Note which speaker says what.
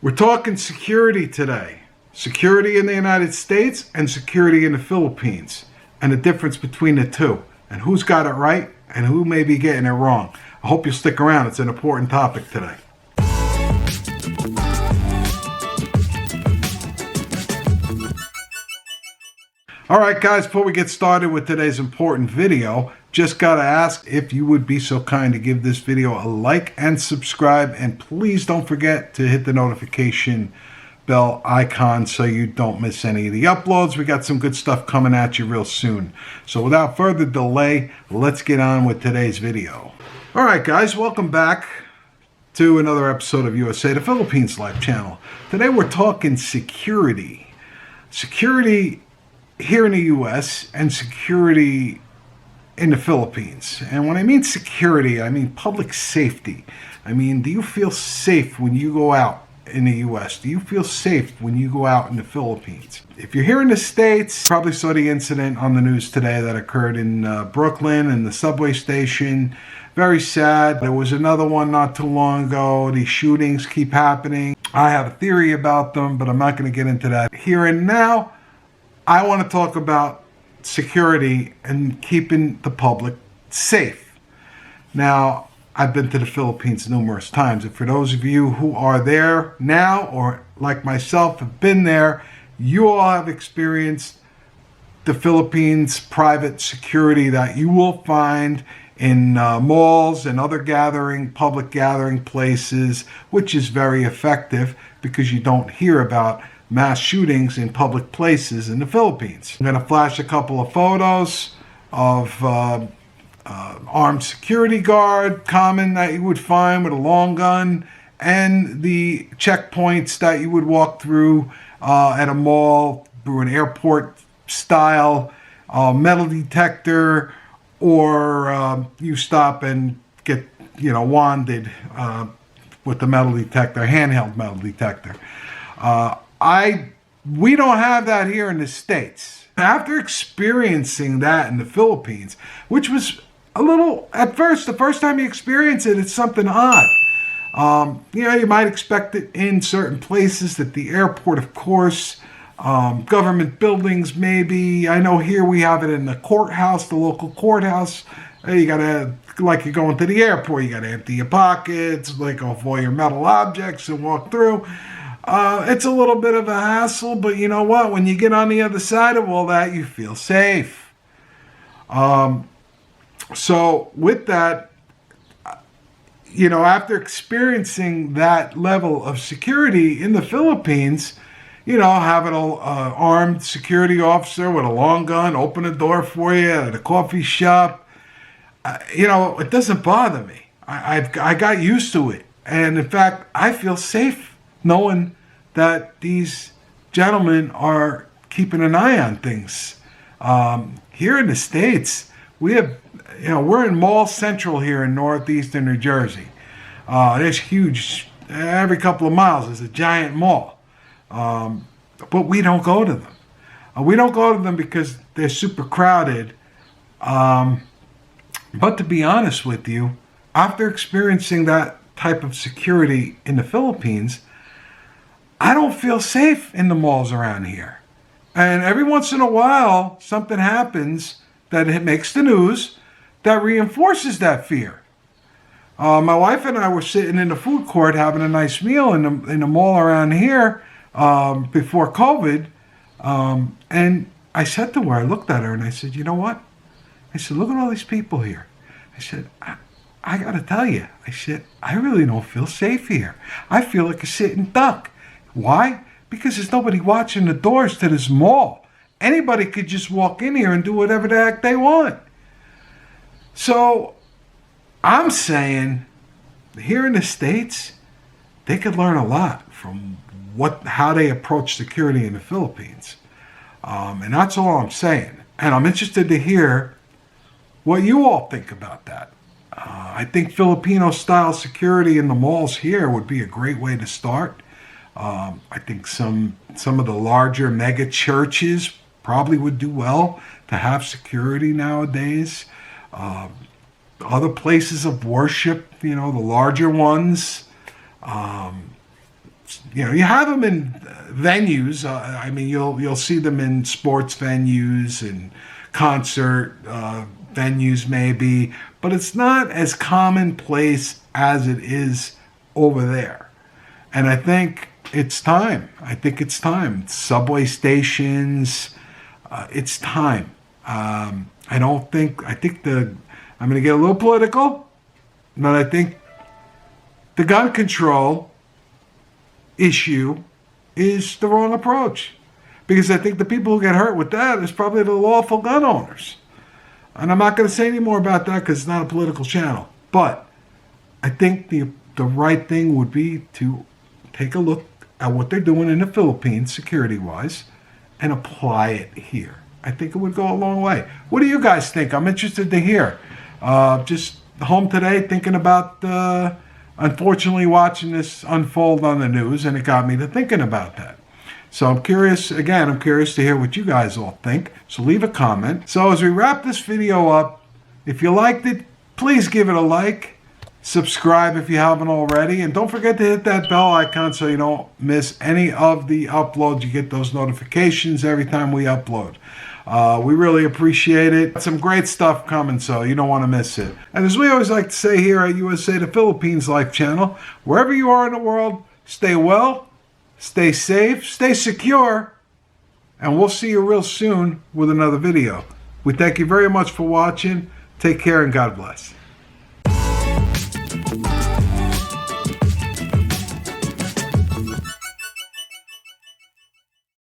Speaker 1: We're talking security today. Security in the United States and security in the Philippines, and the difference between the two, and who's got it right and who may be getting it wrong. I hope you'll stick around. It's an important topic today. Alright guys, before we get started with today's important video, just gotta ask if you would be so kind to give this video a like and subscribe, and please don't forget to hit the notification bell icon so you don't miss any of the uploads. We got some good stuff coming at you real soon. So without further delay, let's get on with today's video. Alright guys, welcome back to another episode of USA to Philippines Live channel. Today we're talking security. Security here in the US and security in the Philippines. And when I mean security, I mean public safety. I mean, do you feel safe when you go out in the US? Do you feel safe when you go out in the Philippines? If you're here in the States, you probably saw the incident on the news today that occurred in Brooklyn and the subway station. Very sad. There was another one not too long ago. These shootings keep happening. I have a theory about them, but I'm not going to get into that here and now. I want to talk about security and keeping the public safe. Now, I've been to the Philippines numerous times, and for those of you who are there now, or like myself have been there, you all have experienced the Philippines private security that you will find in malls and other public gathering places, which is very effective because you don't hear about mass shootings in public places in the Philippines. I'm going to flash a couple of photos of armed security guard, common that you would find with a long gun, and the checkpoints that you would walk through at a mall, through an airport style metal detector, or you stop and get wanded with the metal detector, handheld metal detector. We don't have that here in the States. After experiencing that in the Philippines, which was a little, at first, the first time you experience it, it's something odd. You might expect it in certain places, at the airport, of course, government buildings, maybe. I know here we have it in the courthouse, the local courthouse. You gotta, like you're going to the airport, you gotta empty your pockets, like off all your metal objects and walk through. It's a little bit of a hassle, but you know what? When you get on the other side of all that, you feel safe. So with that, after experiencing that level of security in the Philippines, having an armed security officer with a long gun open a door for you at a coffee shop, it doesn't bother me. I got used to it. And in fact, I feel safe knowing that these gentlemen are keeping an eye on things. Here in the States, we have, we're in Mall Central here in northeastern New Jersey. There's huge, every couple of miles there's a giant mall. But we don't go to them. We don't go to them because they're super crowded. But to be honest with you, after experiencing that type of security in the Philippines, I don't feel safe in the malls around here. And every once in a while, something happens that it makes the news that reinforces that fear. My wife and I were sitting in the food court having a nice meal in the mall around here before COVID. And I said to her, I looked at her and I said, you know what? I said, look at all these people here. I said, I got to tell you, I said, I really don't feel safe here. I feel like a sitting duck. Why? Because there's nobody watching the doors to this mall. Anybody could just walk in here and do whatever the heck they want. So I'm saying here in the States, they could learn a lot from how they approach security in the Philippines. And that's all I'm saying. And I'm interested to hear what you all think about that. I think Filipino-style security in the malls here would be a great way to start. I think some of the larger mega churches probably would do well to have security nowadays. Other places of worship, the larger ones, you have them in venues. I mean, you'll see them in sports venues and concert venues maybe, but it's not as commonplace as it is over there. And I think it's time. Subway stations, it's time. I think I'm going to get a little political, but I think the gun control issue is the wrong approach. Because I think the people who get hurt with that is probably the lawful gun owners. And I'm not going to say any more about that because it's not a political channel. But I think the right thing would be to take a look at what they're doing in the Philippines security-wise and apply it here. I think it would go a long way. What do you guys think? I'm interested to hear. Just home today thinking about, unfortunately, watching this unfold on the news, and it got me to thinking about that. So I'm curious to hear what you guys all think. So leave a comment. So as we wrap this video up, if you liked it, please give it a like. Subscribe if you haven't already. And don't forget to hit that bell icon so you don't miss any of the uploads. You get those notifications every time we upload. We really appreciate it. Some great stuff coming, so you don't want to miss it. And as we always like to say here at USA the Philippines Life Channel, wherever you are in the world, stay well, stay safe, stay secure, and we'll see you real soon with another video. We thank you very much for watching. Take care and God bless.